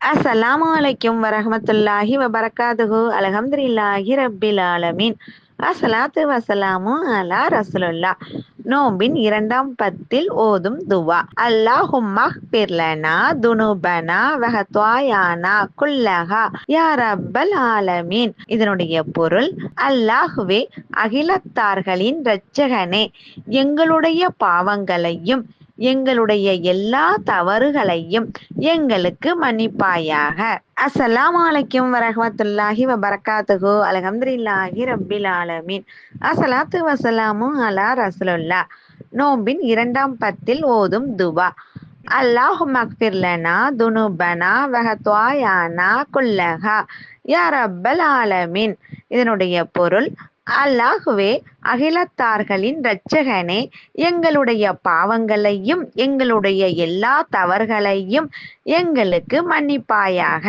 அஸ்ஸலாமு வரஹ்மத்துல்லாஹி வபரகாத்துஹு அல்ஹம்துலில்லாஹி ரப்பில் ஆலமீன். அஸ்ஸலாத்து வஸ்ஸலாமு அலா ரசூலுல்லாஹ். நோம்பின் 2ஆம் பத்தில் ஓதும் துவா. அல்லாஹும்மக்ஃபிர் லனா துனுபனா வஹத்வாயானா குல்லஹா யா ரப்பல் ஆலமீன். இதனுடைய பொருள், அல்லாஹுவே அகிலத்தார்களின் இரட்சகனே, எங்களுடைய பாவங்களையும் எங்களுடைய எல்லா தவறுகளையும் எங்களுக்கு மன்னிப்பாயாக. அஸ்ஸலாமு வரஹ்மத்துல்லாஹி வபரகாத்துஹு அல்ஹம்துலில்லாஹி ரப்பில் ஆலமீன். அஸ்ஸலாத்து வஸ்ஸலாமு அலா ரசூலுல்லாஹ். நோம்பின் 2ஆம் பத்தில் ஓதும் துவா. அல்லாஹும்மக்ஃபிர் லனா துனுபனா வஹத்வாயானா குல்லஹா யா ரப்பல் ஆலமீன். இதனுடைய பொருள், அல்லாஹுவே அகிலத்தார்களின் இரட்சகனே, எங்களுடைய பாவங்களையும் எங்களுடைய எல்லா தவறுகளையும் எங்களுக்கு மன்னிப்பாயாக.